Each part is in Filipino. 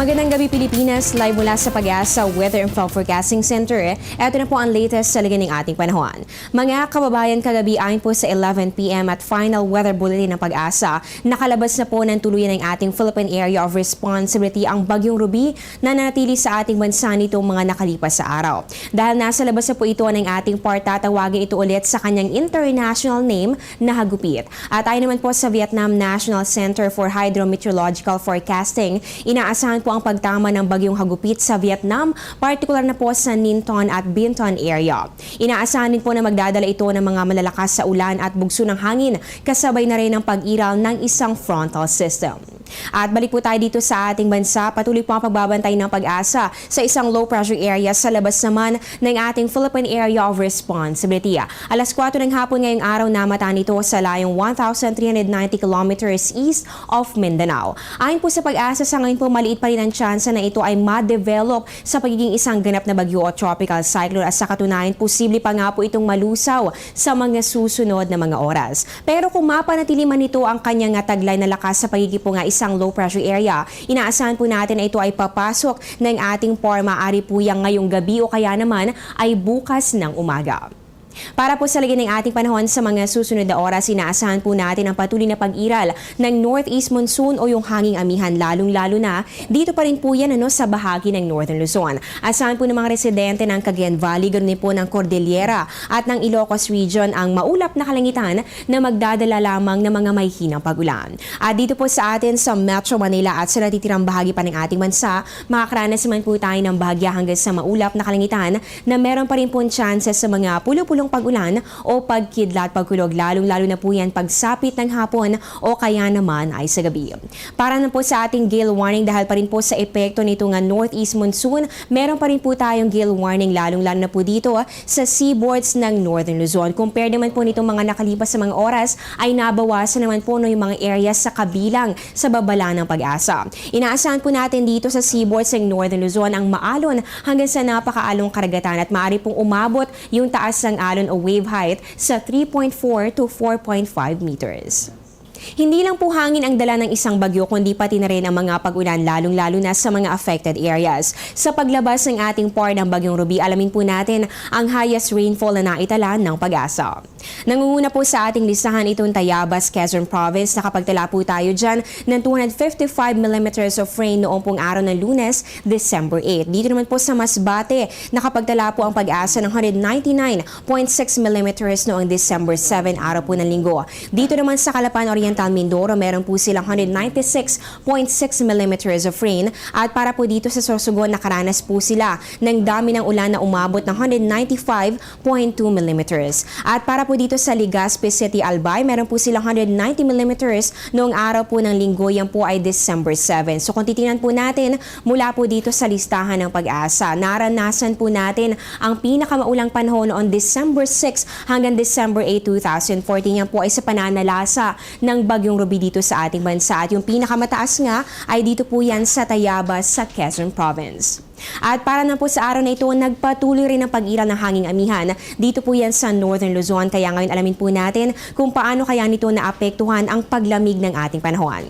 Magandang gabi Pilipinas, live mula sa Pag-asa Weather and Forecasting Center. Ito na po ang latest sa lagay ng ating panahon. Mga kababayan, kagabi ayon po sa 11 p.m. at final weather bulletin ng Pag-asa, nakalabas na po ng tuluyan ng ating Philippine Area of Responsibility ang Bagyong Ruby na nanatili sa ating bansa nitong mga nakalipas sa araw. Dahil nasa labas na po ito ng ating part, tatawagin ito ulit sa kanyang international name na Hagupit. At ayon naman po sa Vietnam National Center for Hydrometeorological Forecasting, inaasahan po ang pagtama ng Bagyong Hagupit sa Vietnam, partikular na po sa Ninh Thuan at Binh Thuan area. Inaasahan din po na magdadala ito ng mga malalakas sa ulan at bugso ng hangin, kasabay na rin ng pag-iral ng isang frontal system. At balik po tayo dito sa ating bansa, patuloy po ang pagbabantay ng Pag-asa sa isang low pressure area sa labas naman ng ating Philippine Area of Responsibility. Alas 4 ng hapon ngayong araw, namata nito sa layong 1,390 kilometers east of Mindanao. Ayon po sa Pag-asa, sa ngayon po maliit pa rin ang tsansa na ito ay ma-develop sa pagiging isang ganap na bagyo o tropical cyclone, at sa katunayan, posible pa nga po itong malusaw sa mga susunod na mga oras. Pero kung mapanatili man ito ang kanyang taglay na lakas sa pagiging po nga isang low pressure area, inaasahan po natin na ito ay papasok ng ating maaari po yang ngayong gabi o kaya naman ay bukas ng umaga. Para po sa lagay ng ating panahon sa mga susunod na oras, inaasahan po natin ang patuloy na pag-iral ng northeast monsoon o yung hanging amihan, lalong-lalo na dito pa rin po yan sa bahagi ng Northern Luzon. Asahan po ng mga residente ng Cagayan Valley, ganoon din po ng Cordillera at ng Ilocos Region ang maulap na kalangitan na magdadala lamang ng mga may hinang pag-ulan. At dito po sa atin sa Metro Manila at sa natitirang bahagi pa ng ating bansa, makakaranas naman po tayo ng bahagya hanggang sa maulap na kalangitan na meron pa rin po chances sa mga pulo-pulong pag-ulan o pagkidlat, pagkulog, lalong-lalo na po yan pagsapit ng hapon o kaya naman ay sa gabi. Para na po sa ating gale warning, dahil pa rin po sa epekto nito nga northeast monsoon, meron pa rin po tayong gale warning, lalong-lalo na po dito sa seaboards ng Northern Luzon. Compare naman po nitong mga nakalipas sa mga oras, ay nabawasan naman po yung mga areas sa kabilang sa babala ng Pag-asa. Inaasahan po natin dito sa seaboards ng Northern Luzon ang maalon hanggang sa napakaalong karagatan, at maaari pong umabot yung taas ng alon o wave height sa 3.4 to 4.5 meters. Hindi lang po hangin ang dala ng isang bagyo, kundi pati na rin ang mga pag-ulan, lalong-lalo na sa mga affected areas. Sa paglabas ng ating part ng Bagyong Ruby, alamin po natin ang highest rainfall na naitala ng Pag-asa. Nangunguna po sa ating listahan itong Tayabas, Quezon Province. Nakapagtala po tayo dyan ng 255 millimeters of rain noong pong araw ng Lunes, December 8. Dito naman po sa Masbate, nakapagtala po ang Pag-asa ng 199.6 millimeters noong December 7, araw po ng Linggo. Dito naman sa Calapan Oriental, Mindoro, meron po silang 196.6 millimeters of rain, at para po dito sa Sorsogon, nakaranas po sila ng dami ng ulan na umabot ng 195.2 millimeters. At para po dito sa Legazpi City, Albay, meron po silang 190 millimeters noong araw po ng Linggo, yan po ay December 7. So kung titingnan po natin mula po dito sa listahan ng Pag-asa, naranasan po natin ang pinakamaulang panahon noong December 6 hanggang December 8, 2014. Yan po ay sa pananalasa ng Bagyong Ruby dito sa ating bansa, at yung pinakamataas nga ay dito po yan sa Tayabas sa Quezon Province. At para na po sa araw na ito, nagpatuloy rin ang pag-iral ng hanging amihan dito po yan sa Northern Luzon, kaya ngayon alamin po natin kung paano kaya nito naapektuhan ang paglamig ng ating panahon.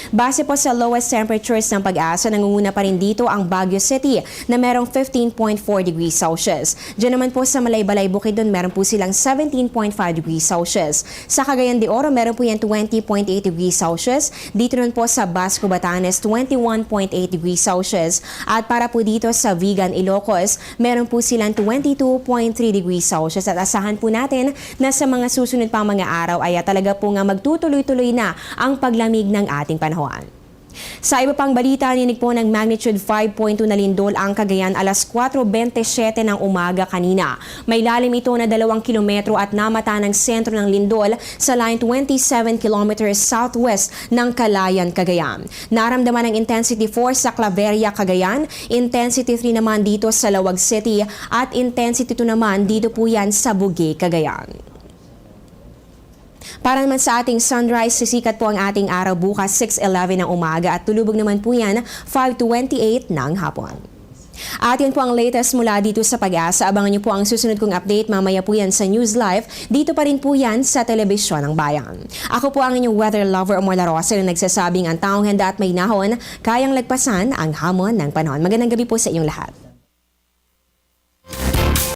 Base po sa lowest temperatures ng Pag-asa, nangunguna pa rin dito ang Baguio City na merong 15.4 degrees Celsius. Diyan naman po sa Malaybalay, Bukidnon, meron po silang 17.5 degrees Celsius. Sa Cagayan de Oro, meron po yan 20.8 degrees Celsius. Dito naman po sa Basco, Batanes, 21.8 degrees Celsius. At para po dito sa Vigan, Ilocos, meron po silang 22.3 degrees Celsius. At asahan po natin na sa mga susunod pang mga araw ay talaga po nga magtutuloy-tuloy na ang paglamig ng ating panahon. Sa iba pang balita, ninig po ng magnitude 5.2 na lindol ang Cagayan alas 4:27 ng umaga kanina. May lalim ito na 2 kilometro at namata ng sentro ng lindol sa line 27 kilometers southwest ng Calayan, Cagayan. Naramdaman ng intensity 4 sa Claveria, Cagayan, intensity 3 naman dito sa Lawag City, at intensity 2 naman dito po yan sa Bugey, Cagayan. Para naman sa ating sunrise, sisikat po ang ating araw bukas 6:11 ng umaga at tulubog naman po yan 5:28 ng hapon. At yan po ang latest mula dito sa Pag-asa. Abangan niyo po ang susunod kong update. Mamaya po yan sa News Live. Dito pa rin po yan sa Telebisyon ng Bayan. Ako po ang inyong weather lover o Mola Rosa na nagsasabing ang taong handa at may nahon, kayang lagpasan ang hamon ng panahon. Magandang gabi po sa inyong lahat.